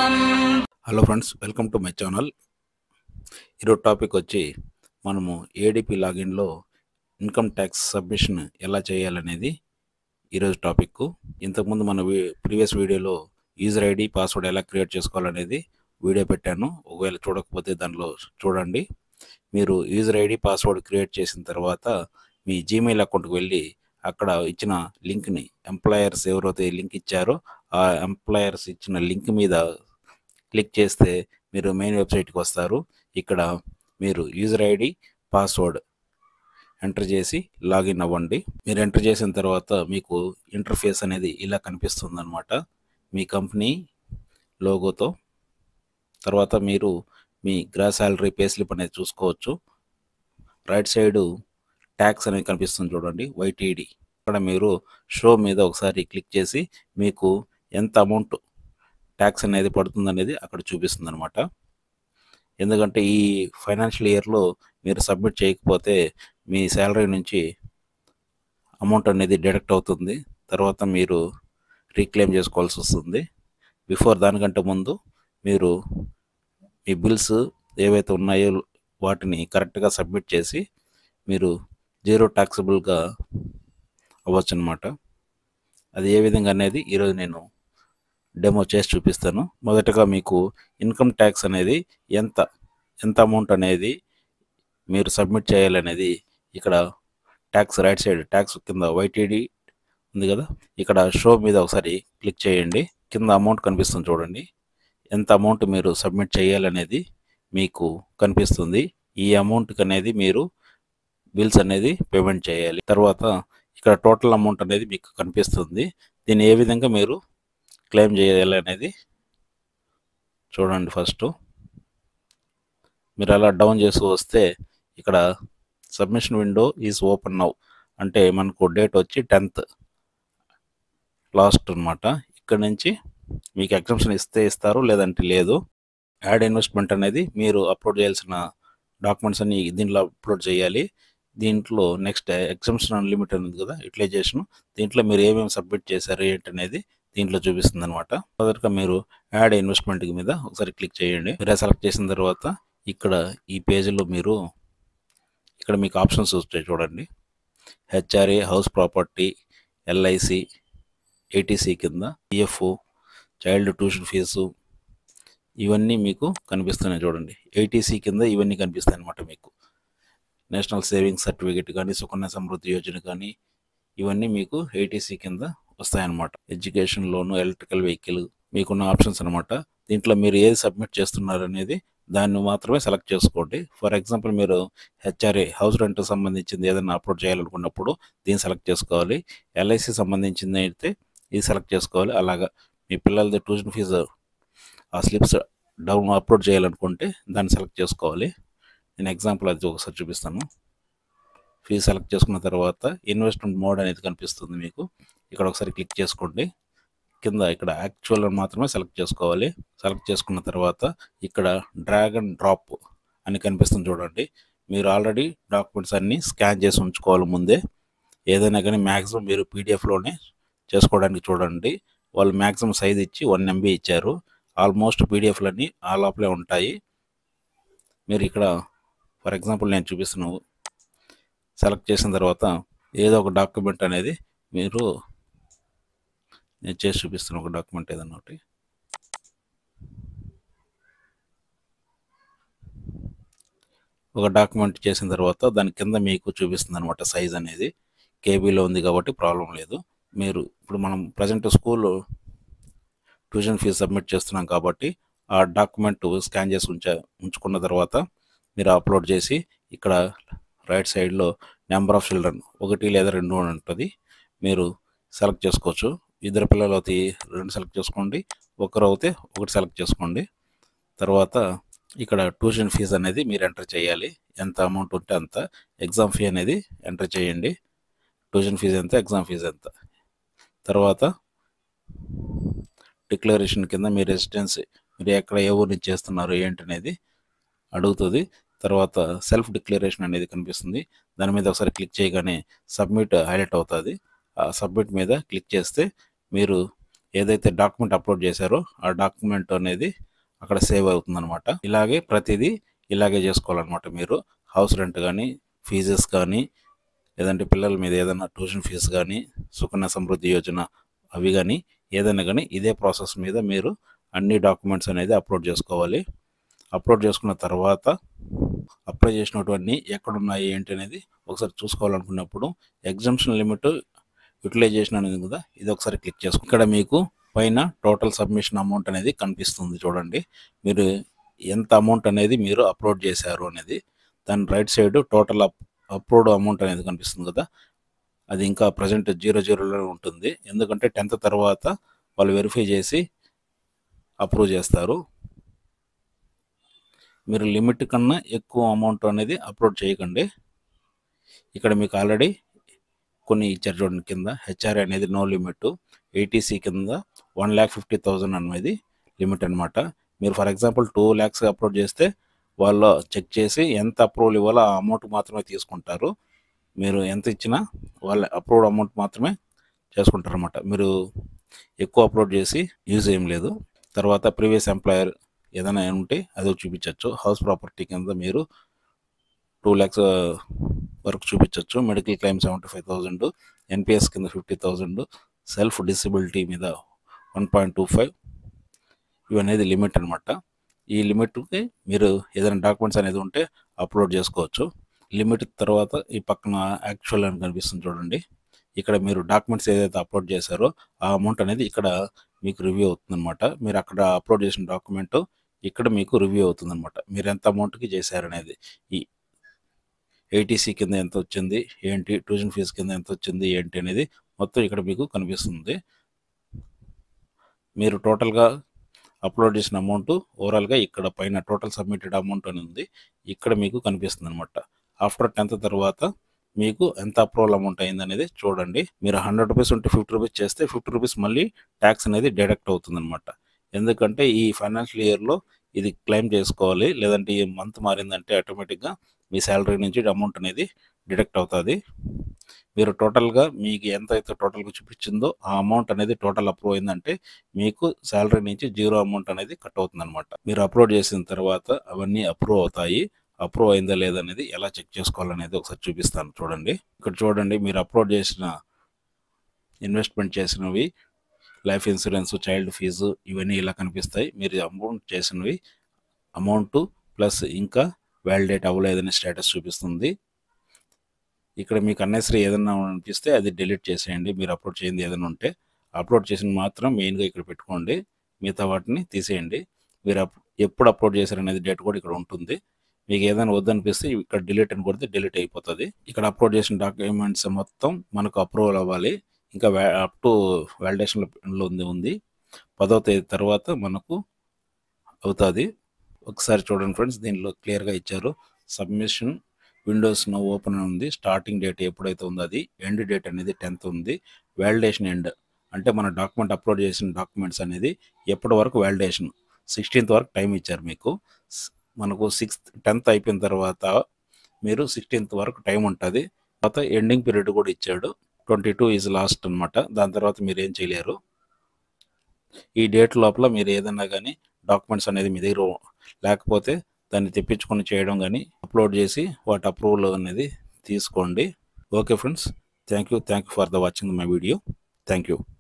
Hello friends, welcome to my channel. ఈరోజు topic వచ్చి మనము ఏడిపి లాగిన్లో ఇన్కమ్ ట్యాక్స్ సబ్మిషన్ ఎలా చేయాలనేది ఈరోజు టాపిక్. ఇంతకుముందు మన ప్రీవియస్ వీడియోలో యూజర్ ఐడి పాస్వర్డ్ ఎలా క్రియేట్ చేసుకోవాలనేది వీడియో పెట్టాను. ఒకవేళ చూడకపోతే దానిలో చూడండి. మీరు యూజర్ ఐడి పాస్వర్డ్ క్రియేట్ చేసిన తర్వాత మీ జీమెయిల్ అకౌంట్కి వెళ్ళి అక్కడ ఇచ్చిన లింక్ని, ఎంప్లాయర్స్ ఎవరైతే లింక్ ఇచ్చారో ఆ ఎంప్లాయర్స్ ఇచ్చిన లింక్ మీద క్లిక్ చేస్తే మీరు మెయిన్ వెబ్సైట్కి వస్తారు. ఇక్కడ మీరు యూజర్ ఐడి పాస్వర్డ్ ఎంటర్ చేసి లాగిన్ అవ్వండి. మీరు ఎంటర్ చేసిన తర్వాత మీకు ఇంటర్ఫేస్ అనేది ఇలా కనిపిస్తుంది అనమాట, మీ కంపెనీ లోగోతో. తర్వాత మీరు మీ గ్రాస్ శాలరీ పే స్లిప్ అనేది చూసుకోవచ్చు. రైట్ సైడు ట్యాక్స్ అనేది కనిపిస్తుంది చూడండి, వైటీడీ. అక్కడ మీరు షో మీద ఒకసారి క్లిక్ చేసి మీకు ఎంత అమౌంట్ ట్యాక్స్ అనేది పడుతుంది అనేది అక్కడ చూపిస్తుంది అనమాట. ఎందుకంటే ఈ ఫైనాన్షియల్ ఇయర్లో మీరు సబ్మిట్ చేయకపోతే మీ శాలరీ నుంచి అమౌంట్ అనేది డిడక్ట్ అవుతుంది. తర్వాత మీరు రీక్లెయిమ్ చేసుకోవాల్సి వస్తుంది. బిఫోర్ దానికంటే ముందు మీరు మీ బిల్స్ ఏవైతే ఉన్నాయో వాటిని కరెక్ట్గా సబ్మిట్ చేసి మీరు జీరో ట్యాక్సబుల్గా అవ్వచ్చు అనమాట. అది ఏ విధంగా అనేది ఈరోజు నేను డెమో చేసి చూపిస్తాను. మొదటగా మీకు ఇన్కమ్ ట్యాక్స్ అనేది ఎంత అమౌంట్ అనేది మీరు సబ్మిట్ చేయాలనేది ఇక్కడ ట్యాక్స్ రైట్ సైడ్ ట్యాక్స్ కింద వైటీడీ ఉంది కదా, ఇక్కడ షో మీద ఒకసారి క్లిక్ చేయండి. కింద అమౌంట్ కనిపిస్తుంది చూడండి, ఎంత అమౌంట్ మీరు సబ్మిట్ చేయాలనేది మీకు కనిపిస్తుంది. ఈ అమౌంట్కి అనేది మీరు బిల్స్ అనేది పేమెంట్ చేయాలి. తర్వాత ఇక్కడ టోటల్ అమౌంట్ అనేది మీకు కనిపిస్తుంది. దీన్ని ఏ విధంగా మీరు క్లెయిమ్ చేయాలి అనేది చూడండి. ఫస్ట్ మీరు అలా డౌన్ చేస్తూ వస్తే ఇక్కడ submission window is open now అంటే మనకు డేట్ వచ్చి 10th లాస్ట్ అనమాట. ఇక్కడ నుంచి మీకు ఎగ్జామ్షన్ ఇస్తే ఇస్తారు, లేదంటే లేదు. యాడ్ ఇన్వెస్ట్మెంట్ అనేది మీరు అప్లోడ్ చేయాల్సిన డాక్యుమెంట్స్ అన్ని దీంట్లో అప్లోడ్ చేయాలి. దీంట్లో నెక్స్ట్ ఎగ్జామ్షన్ అన్లిమిటెడ్ ఉంది కదా, యూటిలైజేషన్. దీంట్లో మీరు ఏమేమి సబ్మిట్ చేశారు ఏంటి అనేది దీంట్లో చూపిస్తుంది అనమాట. మొదటగా మీరు యాడ్ ఇన్వెస్ట్మెంట్ మీద ఒకసారి క్లిక్ చేయండి. మీరు సెలెక్ట్ చేసిన తర్వాత ఇక్కడ ఈ పేజీలో మీరు ఇక్కడ మీకు ఆప్షన్స్ వస్తాయి చూడండి. HRA, house property, LIC, ATC కింద పిఎఫ్, చైల్డ్ ట్యూషన్ ఫీజు, ఇవన్నీ మీకు కనిపిస్తున్నాయి చూడండి. ఏటీసీ కింద ఇవన్నీ కనిపిస్తాయి అనమాట మీకు. నేషనల్ సేవింగ్స్ సర్టిఫికేట్ కానీ, సుకన్య సమృద్ధి యోజన కానీ, ఇవన్నీ మీకు ఏటీసీ కింద వస్తాయన్నమాట. ఎడ్యుకేషన్ లోను, ఎలక్ట్రికల్ వెహికల్, మీకున్న ఆప్షన్స్ అనమాట. దీంట్లో మీరు ఏది సబ్మిట్ చేస్తున్నారు అనేది దాన్ని మాత్రమే సెలెక్ట్ చేసుకోండి. ఫర్ ఎగ్జాంపుల్ మీరు హెచ్ఆర్ఏ హౌస్ రెంట్ సంబంధించింది ఏదైనా అప్లోడ్ చేయాలనుకున్నప్పుడు దీన్ని సెలెక్ట్ చేసుకోవాలి. ఎల్ఐసి సంబంధించింది అయితే ఇది సెలెక్ట్ చేసుకోవాలి. అలాగా మీ పిల్లలది ట్యూషన్ ఫీజు ఆ స్లిప్స్ డౌన్ అప్లోడ్ చేయాలనుకుంటే దాన్ని సెలెక్ట్ చేసుకోవాలి. నేను ఎగ్జాంపుల్ అది ఒకసారి చూపిస్తాను. ఫీజు సెలెక్ట్ చేసుకున్న తర్వాత ఇన్వెస్ట్మెంట్ మోడ్ అనేది కనిపిస్తుంది మీకు. ఇక్కడ ఒకసారి క్లిక్ చేసుకోండి. కింద ఇక్కడ యాక్చువల్ మాత్రమే సెలెక్ట్ చేసుకోవాలి. సెలెక్ట్ చేసుకున్న తర్వాత ఇక్కడ డ్రాగ్ అండ్ డ్రాప్ అని కనిపిస్తుంది చూడండి. మీరు ఆల్రెడీ డాక్యుమెంట్స్ అన్నీ స్కాన్ చేసి ఉంచుకోవాలి ముందే. ఏదైనా కానీ మ్యాక్సిమం మీరు పీడిఎఫ్లోనే చేసుకోవడానికి చూడండి. వాళ్ళు మ్యాక్సిమం సైజ్ ఇచ్చి 1 MB ఇచ్చారు. ఆల్మోస్ట్ పీడిఎఫ్లన్నీ ఆ లోపలే ఉంటాయి. మీరు ఇక్కడ ఫర్ ఎగ్జాంపుల్ నేను చూపిస్తున్నాను. సెలెక్ట్ చేసిన తర్వాత ఏదో ఒక డాక్యుమెంట్ అనేది నేను చేసి చూపిస్తున్నాను. ఒక డాక్యుమెంట్ ఏదన్నా ఒకటి. ఒక డాక్యుమెంట్ చేసిన తర్వాత దాని కింద మీకు చూపిస్తుంది అనమాట సైజ్ అనేది. కేబీలో ఉంది కాబట్టి ప్రాబ్లం లేదు. మీరు ఇప్పుడు మనం present school tuition fee submit చేస్తున్నాం కాబట్టి ఆ డాక్యుమెంట్ స్కాన్ చేసి ఉంచుకున్న తర్వాత మీరు అప్లోడ్ చేసి ఇక్కడ రైట్ సైడ్లో నెంబర్ ఆఫ్ చిల్డ్రన్ 1 లేదా 2 అని ఉంటుంది. మీరు సెలెక్ట్ చేసుకోవచ్చు. ఇద్దరు పిల్లలు అయితే 2 సెలెక్ట్ చేసుకోండి, ఒకరు అయితే 1 సెలెక్ట్ చేసుకోండి. తర్వాత ఇక్కడ ట్యూషన్ ఫీజు అనేది మీరు ఎంటర్ చేయాలి. ఎంత అమౌంట్ ఉంటే అంత. ఎగ్జామ్ ఫీ అనేది ఎంటర్ చేయండి. ట్యూషన్ ఫీజు ఎంత, ఎగ్జామ్ ఫీజు ఎంత. తర్వాత డిక్లరేషన్ కింద మీ రెసిడెన్సీ, మీరు ఎక్కడ ఏ ఊరు నుంచి చేస్తున్నారు ఏంటి అనేది అడుగుతుంది. తర్వాత సెల్ఫ్ డిక్లరేషన్ అనేది కనిపిస్తుంది. దాని మీద ఒకసారి క్లిక్ చేయగానే సబ్మిట్ హైలైట్ అవుతుంది. ఆ సబ్మిట్ మీద క్లిక్ చేస్తే మీరు ఏదైతే డాక్యుమెంట్ అప్లోడ్ చేశారో ఆ డాక్యుమెంట్ అనేది అక్కడ సేవ్ అవుతుందన్నమాట. ఇలాగే ప్రతిదీ ఇలాగే చేసుకోవాలన్నమాట. మీరు హౌస్ రెంట్ కానీ, ఫీజెస్ కానీ, లేదంటే పిల్లల మీద ఏదైనా ట్యూషన్ ఫీజు కానీ, సుకన్య సమృద్ధి యోజన అవి కానీ, ఏదైనా కానీ ఇదే ప్రాసెస్ మీద మీరు అన్ని డాక్యుమెంట్స్ అనేది అప్లోడ్ చేసుకోవాలి. అప్లోడ్ చేసుకున్న తర్వాత అప్లై చేసినటువంటి ఎక్కడున్నాయి ఏంటి అనేది ఒకసారి చూసుకోవాలనుకున్నప్పుడు ఎగ్జామ్షన్ లిమిట్ యూటిలైజేషన్ అనేది కదా, ఇది ఒకసారి క్లిక్ చేసుకో. ఇక్కడ మీకు పైన టోటల్ సబ్మిషన్ అమౌంట్ అనేది కనిపిస్తుంది చూడండి. మీరు ఎంత అమౌంట్ అనేది మీరు అప్లోడ్ చేశారు అనేది, దాని right side total upload amount అనేది కనిపిస్తుంది కదా, అది ఇంకా ప్రజెంట్ 00లో ఉంటుంది. ఎందుకంటే 10th తర్వాత వాళ్ళు వెరిఫై చేసి అప్రూవ్ చేస్తారు. మీరు లిమిట్ కన్నా ఎక్కువ అమౌంట్ అనేది అప్లోడ్ చేయకండి. ఇక్కడ మీకు ఆల్రెడీ కొన్ని ఇచ్చారు చూడండి. కింద హెచ్ఆర్ఏ అనేది నో లిమిట్, ఏటీసీ కింద 1,50,000 అనేది లిమిట్ అనమాట. మీరు ఫర్ ఎగ్జాంపుల్ 2 lakhs అప్లోడ్ చేస్తే వాళ్ళు చెక్ చేసి ఎంత అప్రూవల్ ఇవ్వాలో ఆ అమౌంట్ మాత్రమే తీసుకుంటారు. మీరు ఎంత ఇచ్చినా వాళ్ళ అప్రూవ్డ్ అమౌంట్ మాత్రమే చేసుకుంటారు అనమాట. మీరు ఎక్కువ అప్లోడ్ చేసి యూజ్ ఏం లేదు. తర్వాత ప్రీవియస్ ఎంప్లాయర్ ఏదైనా ఉంటే అది చూపించవచ్చు. హౌస్ ప్రాపర్టీ కింద మీరు 2 lakhs వరకు చూపించవచ్చు. మెడికల్ క్లెయిమ్ 75,000, ఎన్పిఎస్ కింద 50,000, సెల్ఫ్ డిసబిలిటీ మీద 1.25 ఇవనేది లిమిట్ అనమాట. ఈ లిమిట్కి మీరు ఏదైనా డాక్యుమెంట్స్ అనేది ఉంటే అప్లోడ్ చేసుకోవచ్చు. లిమిట్ తర్వాత ఈ పక్కన యాక్చువల్ అని కనిపిస్తుంది చూడండి. ఇక్కడ మీరు డాక్యుమెంట్స్ ఏదైతే అప్లోడ్ చేశారో ఆ అమౌంట్ అనేది ఇక్కడ మీకు రివ్యూ అవుతుందన్నమాట. మీరు అక్కడ అప్లోడ్ చేసిన డాక్యుమెంట్ ఇక్కడ మీకు రివ్యూ అవుతుందన్నమాట. మీరు ఎంత అమౌంట్కి చేశారనేది, ఈ ఏటీసీ కింద ఎంత వచ్చింది ఏంటి, ట్యూషన్ ఫీజు కింద ఎంత వచ్చింది ఏంటి అనేది మొత్తం ఇక్కడ మీకు కనిపిస్తుంది. మీరు టోటల్గా అప్లోడ్ చేసిన అమౌంట్ ఓవరాల్గా ఇక్కడ పైన టోటల్ సబ్మిటెడ్ అమౌంట్ అని ఉంది, ఇక్కడ మీకు కనిపిస్తుంది అనమాట. ఆఫ్టర్ 10th తర్వాత మీకు ఎంత అప్రూవల్ అమౌంట్ అయింది అనేది చూడండి. మీరు 100 రూపీస్ ఉంటే 50 రూపీస్ చేస్తే 50 రూపీస్ మళ్ళీ ట్యాక్స్ అనేది డిడక్ట్ అవుతుంది అనమాట. ఎందుకంటే ఈ ఫైనాన్షియల్ ఇయర్లో ఇది క్లెయిమ్ చేసుకోవాలి, లేదంటే ఈ మంత్ మారిందంటే ఆటోమేటిక్గా మీ శాలరీ నుంచి అమౌంట్ అనేది డిడక్ట్ అవుతుంది. మీరు టోటల్గా మీకు ఎంత అయితే టోటల్గా చూపించిందో ఆ అమౌంట్ అనేది టోటల్ అప్రూవ్ అయిందంటే మీకు శాలరీ నుంచి 0 అమౌంట్ అనేది కట్ అవుతుంది అనమాట. మీరు అప్లోడ్ చేసిన తర్వాత అవన్నీ అప్రూవ్ అవుతాయి. అప్రూవ్ అయిందా లేదనేది ఎలా చెక్ చేసుకోవాలనేది ఒకసారి చూపిస్తాను చూడండి. ఇక్కడ చూడండి, మీరు అప్లోడ్ చేసిన ఇన్వెస్ట్మెంట్ చేసినవి, లైఫ్ ఇన్సూరెన్స్, చైల్డ్ ఫీజు ఇవన్నీ ఇలా కనిపిస్తాయి. మీరు అమౌంట్ చేసినవి అమౌంట్ ప్లస్ ఇంకా వ్యాలిడేట్ అవ్వలేదని స్టేటస్ చూపిస్తుంది. ఇక్కడ మీకు అన్నెసరీ ఏదైనా అనిపిస్తే అది డిలీట్ చేసేయండి. మీరు అప్లోడ్ చేయండి ఏదైనా ఉంటే అప్లోడ్ చేసిన మాత్రం మెయిన్గా ఇక్కడ పెట్టుకోండి, మిగతా వాటిని తీసేయండి. మీరు ఎప్పుడు అప్లోడ్ చేశారనేది డేట్ కూడా ఇక్కడ ఉంటుంది. మీకు ఏదైనా వద్దనిపిస్తే ఇక్కడ డిలీట్ అని కొడితే డిలీట్ అయిపోతుంది. ఇక్కడ అప్లోడ్ చేసిన డాక్యుమెంట్స్ మొత్తం మనకు అప్రూవల్ అవ్వాలి. ఇంకా అప్ టు వ్యాలిడేషన్లో ఉంది. 10వ తేదీ తర్వాత మనకు అవుతుంది. ఒకసారి చూడండి ఫ్రెండ్స్, దీనిలో క్లియర్గా ఇచ్చారు. సబ్మిషన్ విండోస్ నో ఓపెన్ ఉంది. స్టార్టింగ్ డేట్ ఎప్పుడైతే ఉందో అది, ఎండ్ డేట్ అనేది 10th ఉంది. వ్యాలిడేషన్ ఎండ్ అంటే మన డాక్యుమెంట్ అప్లోడ్ చేసిన డాక్యుమెంట్స్ అనేది ఎప్పటి వరకు వ్యాలిడేషన్ 16th వరకు టైం ఇచ్చారు మీకు. మనకు 10th అయిపోయిన తర్వాత మీరు 16th వరకు టైం ఉంటుంది. తర్వాత ఎండింగ్ పీరియడ్ కూడా ఇచ్చాడు. 22 ఈజ్ లాస్ట్ అనమాట. దాని తర్వాత మీరు ఏం చేయలేరు. ఈ డేట్ లోపల మీరు ఏదన్నా కానీ డాక్యుమెంట్స్ అనేది మీ దగ్గర లేకపోతే దాన్ని తెప్పించుకొని చేయడం కానీ అప్లోడ్ చేసి వాటి అప్రూవల్ అనేది తీసుకోండి. Okay friends, thank you for the watching my video. Thank you.